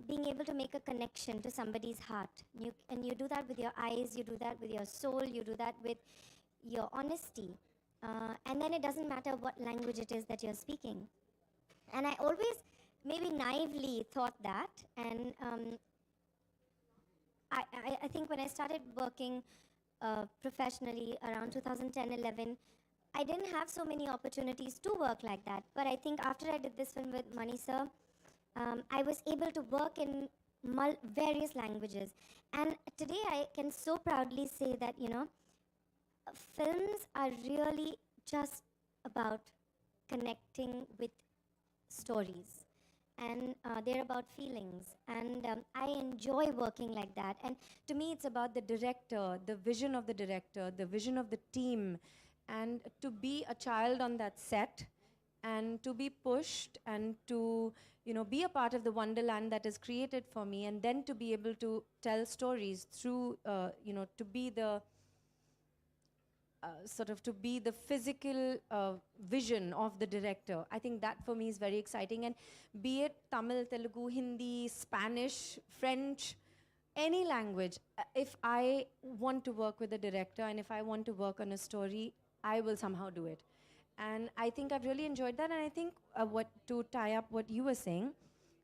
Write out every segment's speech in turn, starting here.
being able to make a connection to somebody's heart. And you do that with your eyes, you do that with your soul, you do that with your honesty. And then it doesn't matter what language it is that you're speaking. And I always maybe naively thought that. And I think when I started working professionally around 2010-11, I didn't have so many opportunities to work like that. But I think after I did this film with Mani sir, I was able to work in various languages. And today I can so proudly say that, films are really just about connecting with stories, and they're about feelings, and I enjoy working like that. And To me, it's about the director, the vision of the director, the vision of the team, and to be a child on that set and to be pushed and to be a part of the wonderland that is created for me, and then to be able to tell stories through to be the sort of to be the physical vision of the director. I think that for me is very exciting. And be it Tamil, Telugu, Hindi, Spanish, French, any language, if I want to work with a director and if I want to work on a story, I will somehow do it. And I think I've really enjoyed that. And I think what to tie up what you were saying,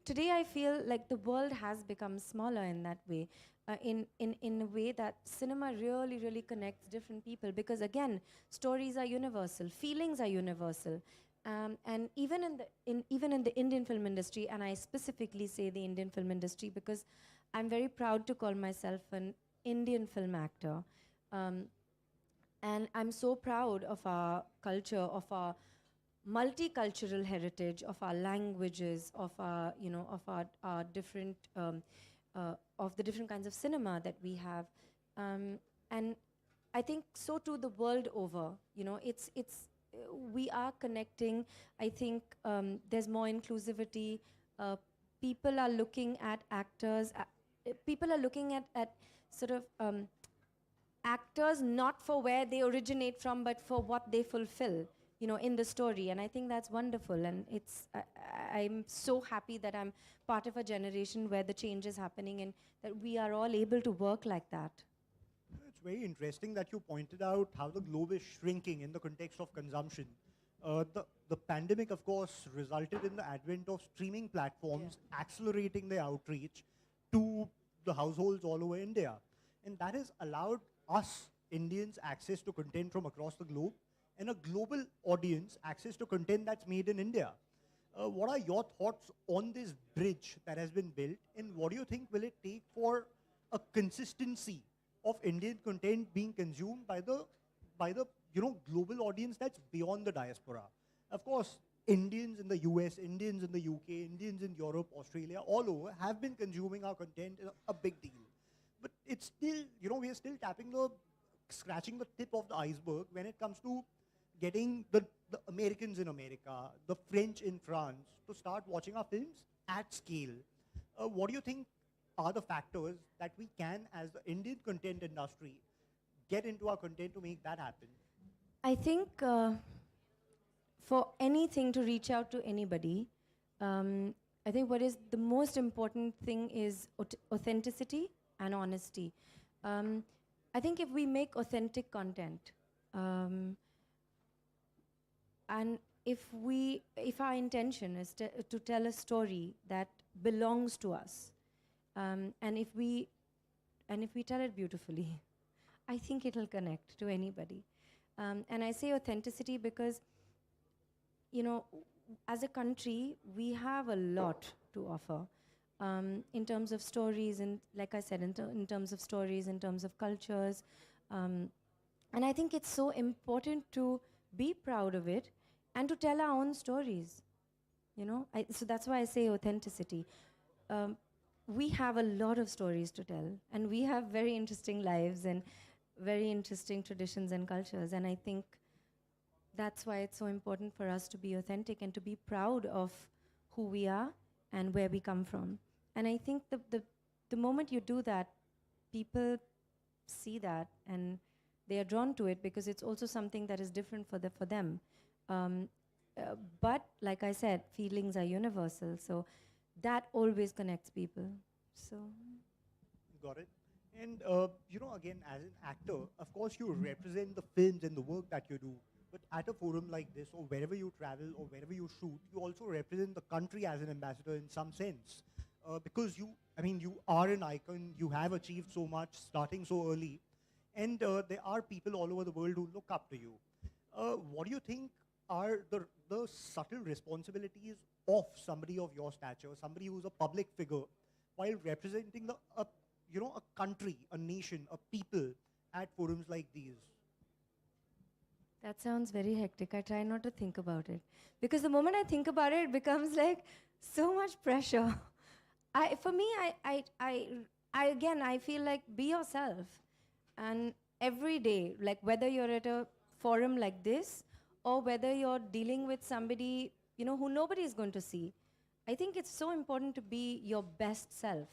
today I feel like the world has become smaller in that way, in a way that cinema really, really connects different people, because again, stories are universal, feelings are universal. And even in the Indian film industry, and I specifically say the Indian film industry because I'm very proud to call myself an Indian film actor. And I'm so proud of our culture, of our multicultural heritage, of our languages, of our, our different, of the different kinds of cinema that we have. And I think so too the world over. We are connecting. I think there's more inclusivity. People are looking at actors. People are looking at sort of actors not for where they originate from, but for what they fulfill, in the story. And I think that's wonderful. And I'm so happy that I'm part of a generation where the change is happening and that we are all able to work like that. It's very interesting that you pointed out how the globe is shrinking in the context of consumption. The pandemic, of course, resulted in the advent of streaming platforms accelerating their outreach to the households all over India. And that has allowed us, Indians, access to content from across the globe, and a global audience access to content that's made in India. What are your thoughts on this bridge that has been built, and what do you think will it take for a consistency of Indian content being consumed by the global audience that's beyond the diaspora? Of course, Indians in the US, Indians in the UK, Indians in Europe, Australia, all over have been consuming our content, a big deal. But it's still, we are still scratching the tip of the iceberg when it comes to getting the Americans in America, the French in France, to start watching our films at scale. What do you think are the factors that we can, as the Indian content industry, get into our content to make that happen? I think for anything to reach out to anybody, I think what is the most important thing is authenticity and honesty. I think if we make authentic content, and if our intention is to tell a story that belongs to us, and if we tell it beautifully, I think it'll connect to anybody. And I say authenticity because, as a country, we have a lot to offer. In terms of stories, and like I said, in terms of stories, in terms of cultures. And I think it's so important to be proud of it and to tell our own stories. So that's why I say authenticity. We have a lot of stories to tell, and we have very interesting lives and very interesting traditions and cultures. And I think that's why it's so important for us to be authentic and to be proud of who we are and where we come from. And I think the moment you do that, people see that and they are drawn to it because it's also something that is different for them. But like I said, feelings are universal. So that always connects people. So, Got it. And again, as an actor, of course, you represent the films and the work that you do. But at a forum like this, or wherever you travel, or wherever you shoot, you also represent the country as an ambassador in some sense, because you are an icon. You have achieved so much, starting so early, and there are people all over the world who look up to you. What do you think are the subtle responsibilities of somebody of your stature, somebody who's a public figure, while representing a country, a nation, a people at forums like these? that sounds very hectic. I try not to think about it. Because the moment I think about it, it becomes like so much pressure. For me, I feel like be yourself. And every day, like whether you're at a forum like this or whether you're dealing with somebody, who nobody is going to see, I think it's so important to be your best self,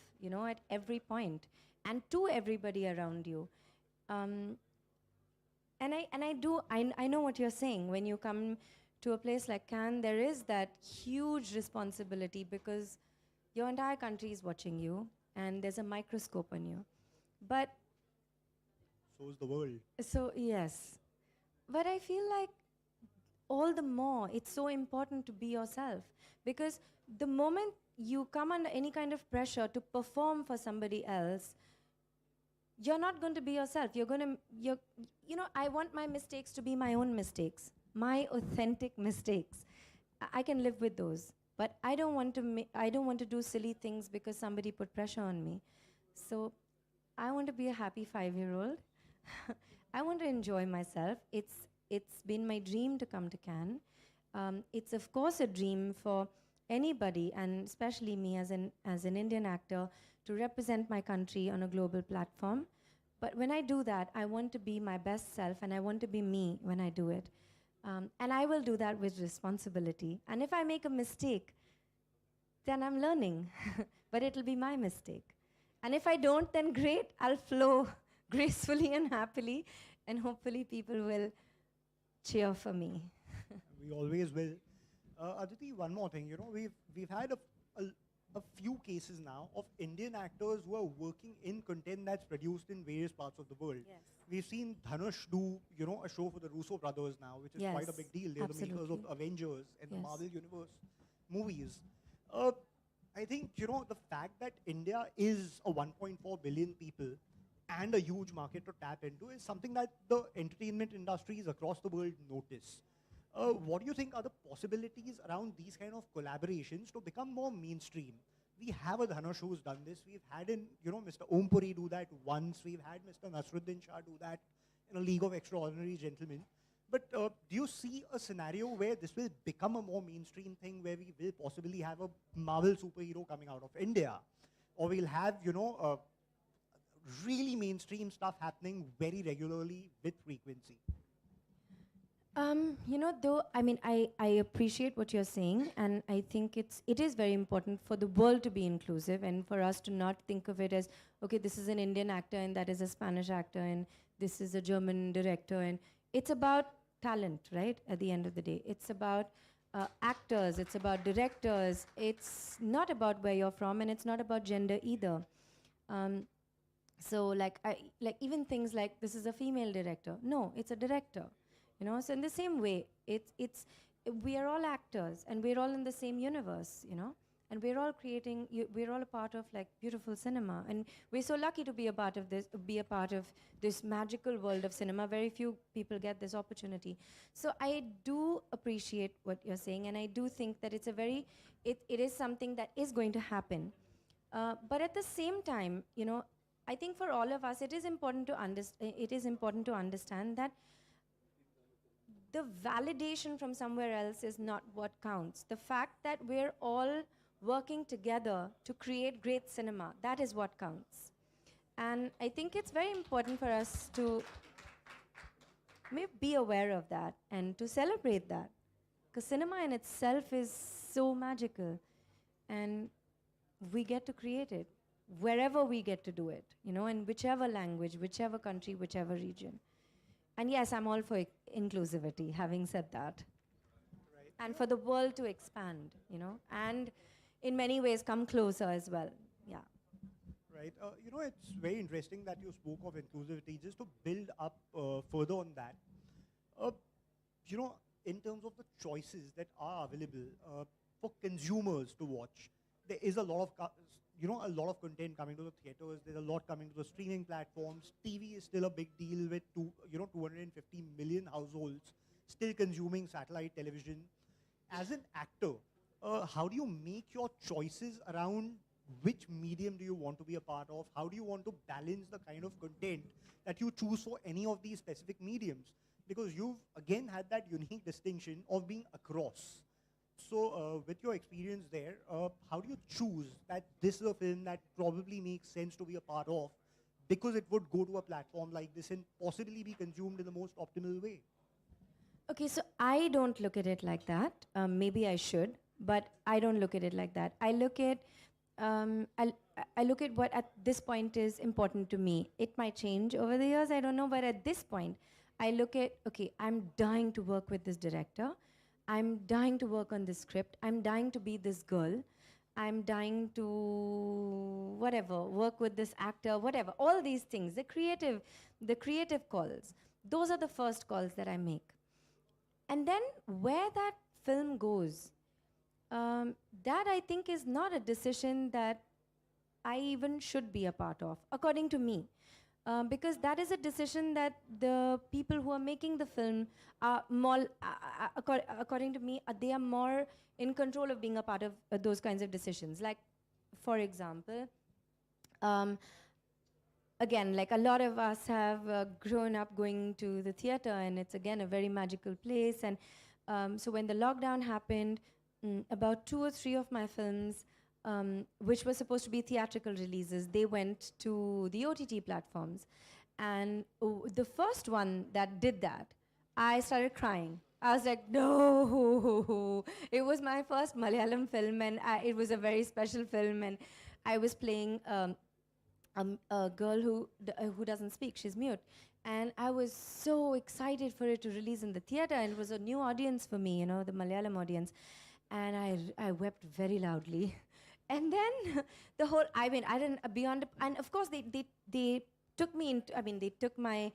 at every point and to everybody around you. Um, I know what you're saying. When you come to a place like Cannes, there is that huge responsibility because your entire country is watching you and there's a microscope on you. But So is the world. so, yes. But I feel like all the more it's so important to be yourself because the moment you come under any kind of pressure to perform for somebody else, you're not going to be yourself. I want my mistakes to be my own mistakes, my authentic mistakes. I can live with those, but I don't want to. I don't want to do silly things because somebody put pressure on me. So, I want to be a happy 5-year-old. I want to enjoy myself. It's been my dream to come to Cannes. It's of course a dream for anybody, and especially me as an Indian actor, to represent my country on a global platform. But when I do that, I want to be my best self, and I want to be me when I do it. And I will do that with responsibility. And if I make a mistake, then I'm learning, but it'll be my mistake. And if I don't, then great, I'll flow gracefully and happily, and hopefully people will cheer for me. We always will. Aditi, one more thing. We've had a few cases now of Indian actors who are working in content that's produced in various parts of the world. Yes. We've seen Dhanush do, a show for the Russo brothers now, which is quite a Yes, big deal. They're the makers of absolutely. Avengers and the Yes. Marvel Universe movies. I think, the fact that India is a 1.4 billion people and a huge market to tap into is something that the entertainment industries across the world notice. What do you think are the possibilities around these kind of collaborations to become more mainstream? We have a Dhanush who's done this. We've had Mr. Om Puri do that once. We've had Mr. Nasruddin Shah do that in A League of Extraordinary Gentlemen. But do you see a scenario where this will become a more mainstream thing, where we will possibly have a Marvel superhero coming out of India? Or we'll have, really mainstream stuff happening very regularly with frequency? I appreciate what you're saying, and I think it is very important for the world to be inclusive and for us to not think of it as, okay, this is an Indian actor and that is a Spanish actor and this is a German director, and it's about talent, right? At the end of the day, it's about actors, it's about directors. It's not about where you're from, and it's not about gender either. Um, so even things like this is a female director. No, it's a director. So in the same way, it's we are all actors and we're all in the same universe, and we're all we're all a part of like beautiful cinema, and we're so lucky to be a part of this magical world of cinema. Very few people get this opportunity. So I do appreciate what you're saying, and I do think that it is something that is going to happen. But at the same time, I think for all of us, it is important to understand that the validation from somewhere else is not what counts. The fact that we're all working together to create great cinema, that is what counts. And I think it's very important for us to be aware of that and to celebrate that. Because cinema in itself is so magical, and we get to create it wherever we get to do it, in whichever language, whichever country, whichever region. And yes, I'm all for inclusivity, having said that. Right. And for the world to expand, and in many ways come closer as well. Yeah. Right. You know, it's very interesting that you spoke of inclusivity. Just to build up further on that, uh, you know, in terms of the choices that are available for consumers to watch, there is a lot of, you know, a lot of content coming to the theaters. There's a lot coming to the streaming platforms. TV is still a big deal with 250 million households still consuming satellite television. As an actor, how do you make your choices around which medium do you want to be a part of? How do you want to balance the kind of content that you choose for any of these specific mediums? Because you've again had that unique distinction of being across. So with your experience there, how do you choose that this is a film that probably makes sense to be a part of because it would go to a platform like this and possibly be consumed in the most optimal way? Okay, so I don't look at it like that. Maybe I should, but I don't look at it like that. I look at I look at what at this point is important to me. It might change over the years, I don't know, but at this point, I look at, okay, I'm dying to work with this director. I'm dying to work on this script. I'm dying to be this girl. I'm dying to whatever, work with this actor, whatever. All these things, the creative calls. Those are the first calls that I make. And then where that film goes, that I think is not a decision that I even should be a part of, according to me. Because that is a decision that the people who are making the film are more, according to me, they are more in control of being a part of those kinds of decisions. Like, for example, again, like a lot of us have grown up going to the theater, and it's again a very magical place. And so when the lockdown happened, about 2 or 3 of my films, which were supposed to be theatrical releases, they went to the OTT platforms. And the first one that did that, I started crying. I was like, no. It was my first Malayalam film, and it was a very special film. And I was playing a girl who doesn't speak. She's mute. And I was so excited for it to release in the theater, and it was a new audience for me, you know, the Malayalam audience. And I wept very loudly. And then the whole, I mean, I didn't, beyond, and of course they took me into, I mean, they took my,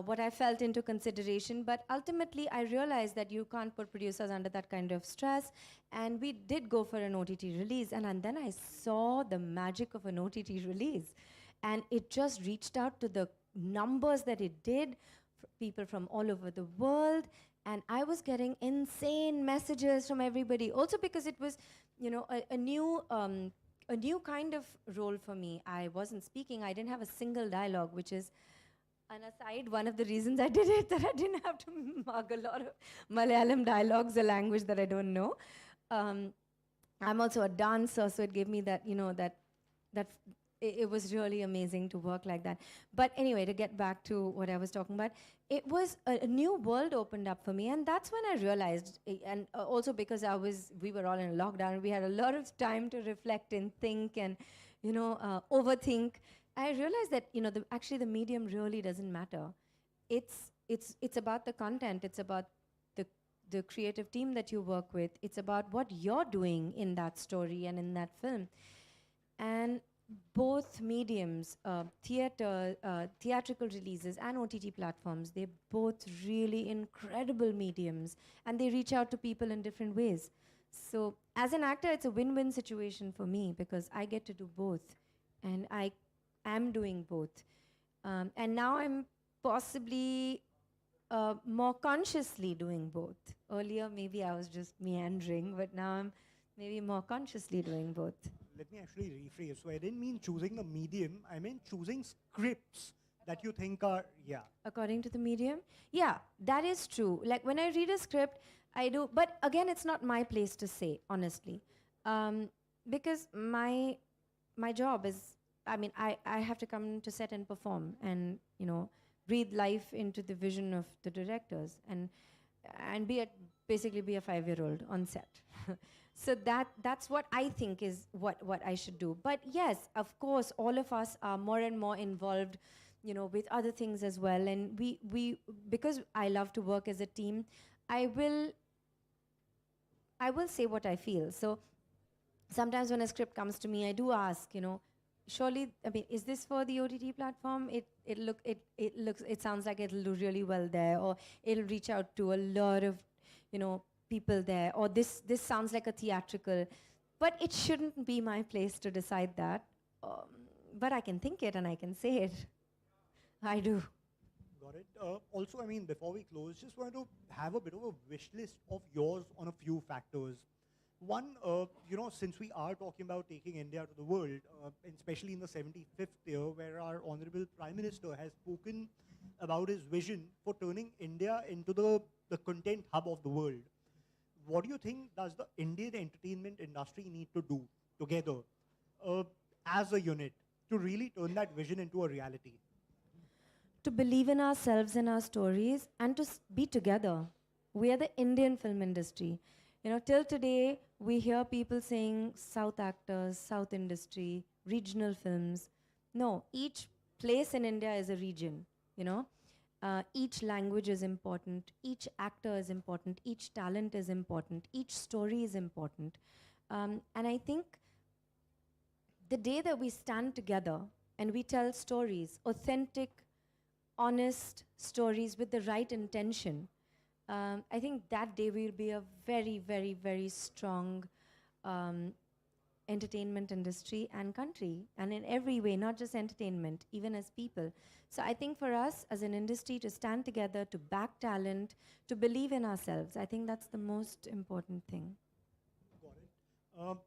what I felt into consideration, but ultimately I realized that you can't put producers under that kind of stress, and we did go for an OTT release, and then I saw the magic of an OTT release, and it just reached out to the numbers that it did, people from all over the world, and I was getting insane messages from everybody, also because it was, you know, a new kind of role for me. I wasn't speaking, I didn't have a single dialogue, which is, an aside, one of the reasons I did it, that I didn't have to mug a lot of Malayalam dialogues, a language that I don't know. I'm also a dancer, so it gave me that, you know, that it was really amazing to work like that. But anyway, to get back to what I was talking about, it was a new world opened up for me, and that's when I realized, and also because we were all in lockdown, we had a lot of time to reflect and think and, you know, overthink. I realized that, you know, actually the medium really doesn't matter. It's about the content. It's about the creative team that you work with. It's about what you're doing in that story and in that film. And both mediums, theatrical releases and OTT platforms, they're both really incredible mediums, and they reach out to people in different ways. So as an actor, it's a win-win situation for me because I get to do both, and I am doing both. And now I'm possibly more consciously doing both. Earlier, maybe I was just meandering, but now I'm maybe more consciously doing both. Let me actually rephrase. So I didn't mean choosing the medium, I meant choosing scripts that you think are, yeah. According to the medium? Yeah, that is true. Like when I read a script, I do, but again, it's not my place to say, honestly. Because my job is, I mean, I have to come to set and perform and, you know, breathe life into the vision of the directors and basically be a 5-year-old on set. So that's what I think is what I should do. But yes, of course, all of us are more and more involved, you know, with other things as well. And we because I love to work as a team, I will say what I feel. So sometimes when a script comes to me, I do ask, surely, I mean, is this for the OTT platform? It sounds like it'll do really well there, or it'll reach out to a lot of, people there, or this sounds like a theatrical, but it shouldn't be my place to decide that. But I can think it and I can say it. I do. Got it. Also, I mean, before we close, just wanted to have a bit of a wish list of yours on a few factors. One, since we are talking about taking India to the world, and especially in the 75th year, where our Honorable Prime Minister has spoken about his vision for turning India into the content hub of the world. What do you think does the Indian entertainment industry need to do together as a unit to really turn that vision into a reality? To believe in ourselves and our stories and to be together. We are the Indian film industry. Till today, we hear people saying South actors, South industry, regional films. No, each place in India is a region, each language is important, each actor is important, each talent is important, each story is important. And I think the day that we stand together and we tell stories, authentic, honest stories with the right intention, I think that day will be a very, very, very strong entertainment industry and country, and in every way, not just entertainment, even as people. So I think for us as an industry to stand together, to back talent, to believe in ourselves, I think that's the most important thing. Got it.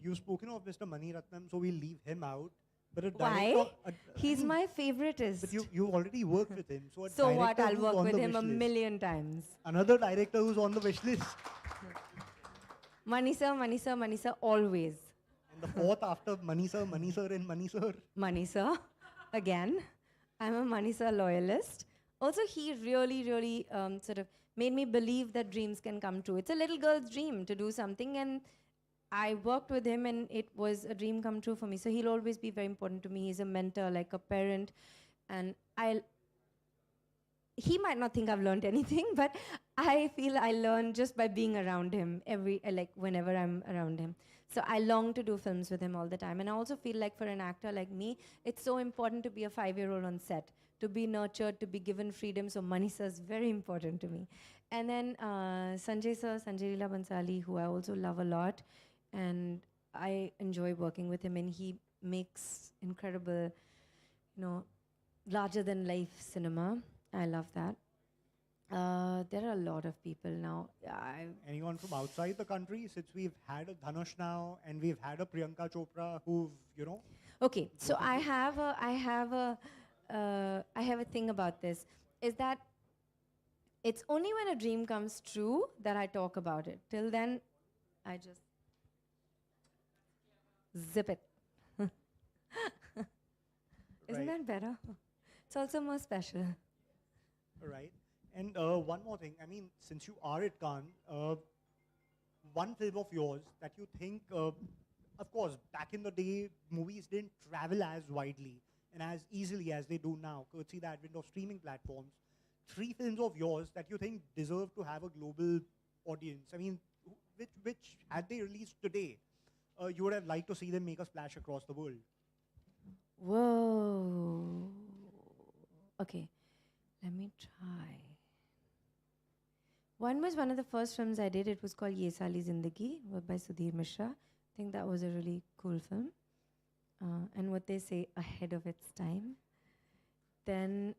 You've spoken of Mr. Mani Ratnam, so we'll leave him out. But a Why? director, He's my favoritist. But you already work with him. So, So what? director I'll who's work on with the him a wish list. million times. Another director who's on the wish list. Mani sir, always. And the fourth after Mani sir, and Mani sir. Mani sir, again. I'm a Mani sir loyalist. Also, he really, really sort of made me believe that dreams can come true. It's a little girl's dream to do something, and I worked with him and it was a dream come true for me. So he'll always be very important to me. He's a mentor, like a parent. And he might not think I've learned anything, but I feel I learn just by being around him whenever I'm around him. So I long to do films with him all the time. And I also feel like for an actor like me, it's so important to be a 5-year-old on set, to be nurtured, to be given freedom. So Mani sir is very important to me. And then Sanjay Leela Bansali, who I also love a lot. And I enjoy working with him, and he makes incredible, larger than life cinema. I love that. There are a lot of people now. Anyone from outside the country? Since we've had a Dhanush now, and we've had a Priyanka Chopra, who've Okay, so I have a thing about this. Is that it's only when a dream comes true that I talk about it. Till then, I just zip it. Isn't that better? It's also more special. Right. And one more thing. I mean, since you are at Cannes, one film of yours that you think, of course, back in the day, movies didn't travel as widely and as easily as they do now, courtesy the advent of streaming platforms. 3 films of yours that you think deserve to have a global audience. I mean, which had they released today, you would have liked to see them make a splash across the world. Whoa. Okay, let me try. One was one of the first films I did. It was called Ye Sali Zindagi by Sudhir Mishra. I think that was a really cool film. And what they say, ahead of its time. Then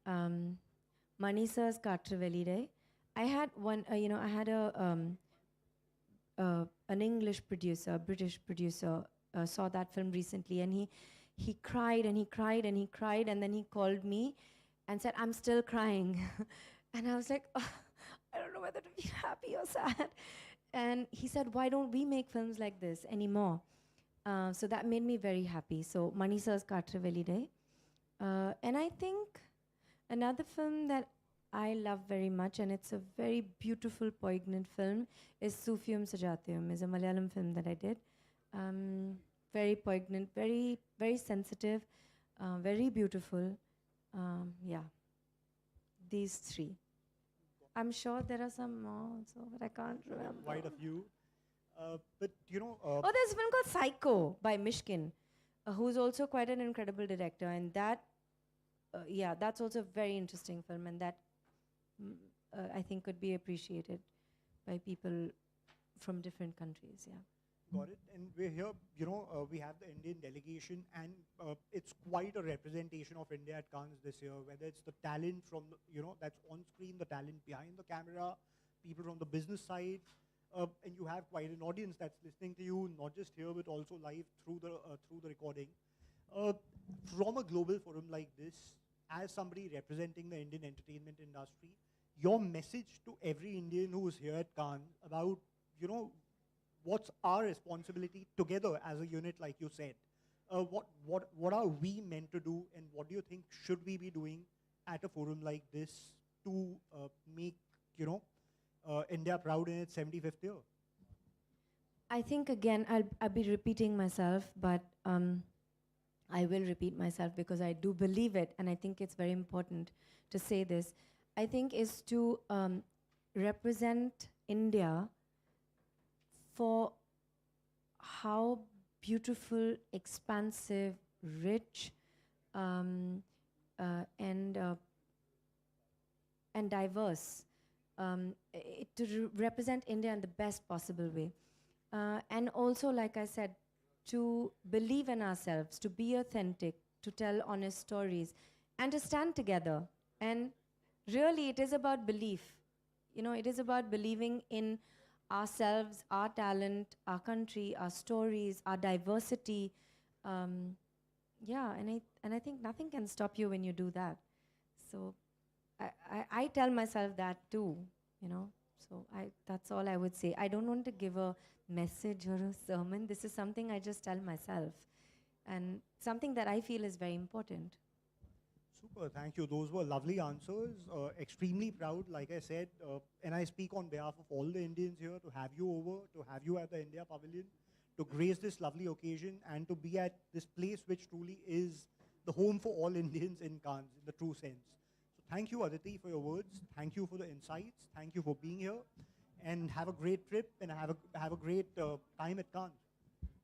Mani sir's Katravelli Day. I had one, I had an English producer, a British producer, saw that film recently, and he cried and he cried and he cried, and then he called me and said, "I'm still crying." And I was like, oh, I don't know whether to be happy or sad. And he said, "Why don't we make films like this anymore?" So that made me very happy. So Mani sir's Katravelli Day. And I think another film that I love very much, and it's a very beautiful, poignant film, is Sufiyum Sajatiyum. Is a Malayalam film that I did. Very poignant, very, very sensitive, very beautiful. Yeah, these 3. I'm sure there are some more also, but I can't remember. Quite a few. But you know, Oh, there's a film called Psycho by Mishkin, who's also quite an incredible director, and that, yeah, that's also a very interesting film, and that I think could be appreciated by people from different countries. Yeah. got it. And we're here, you know, we have the Indian delegation, and it's quite a representation of India at Cannes this year, whether it's the talent from, you know, that's on screen, the talent behind the camera, people from the business side, and you have quite an audience that's listening to you, not just here, but also live through the recording. Uh, from a global forum like this, as somebody representing the Indian entertainment industry, your message to every Indian who is here at Cannes about, you know, what's our responsibility together as a unit, like you said? What are we meant to do, and what do you think should we be doing at a forum like this to make, you know, India proud in its 75th year? I think again I'll be repeating myself, but I will repeat myself because I do believe it, and I think it's very important to say this. I think is to represent India for how beautiful, expansive, rich, and diverse, to represent India in the best possible way. And also, like I said, to believe in ourselves, to be authentic, to tell honest stories, and to stand together. And really, it is about belief. You know, it is about believing in ourselves, our talent, our country, our stories, our diversity. Yeah, and I think nothing can stop you when you do that. So I tell myself that too, you know. So that's all I would say. I don't want to give a message or a sermon. This is something I just tell myself, and something that I feel is very important. Super, thank you. Those were lovely answers. Extremely proud, like I said, and I speak on behalf of all the Indians here to have you over, to have you at the India Pavilion, to grace this lovely occasion, and to be at this place which truly is the home for all Indians in Cannes, in the true sense. So thank you, Aditi, for your words. Thank you for the insights. Thank you for being here, and have a great trip, and have a great time at Cannes.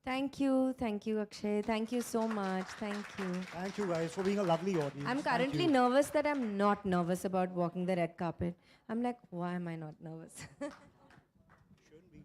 Thank you, Akshay. Thank you so much. Thank you. Thank you guys for being a lovely audience. I'm Thank currently you. nervous that I'm not nervous about walking the red carpet. I'm like, why am I not nervous? Shouldn't be.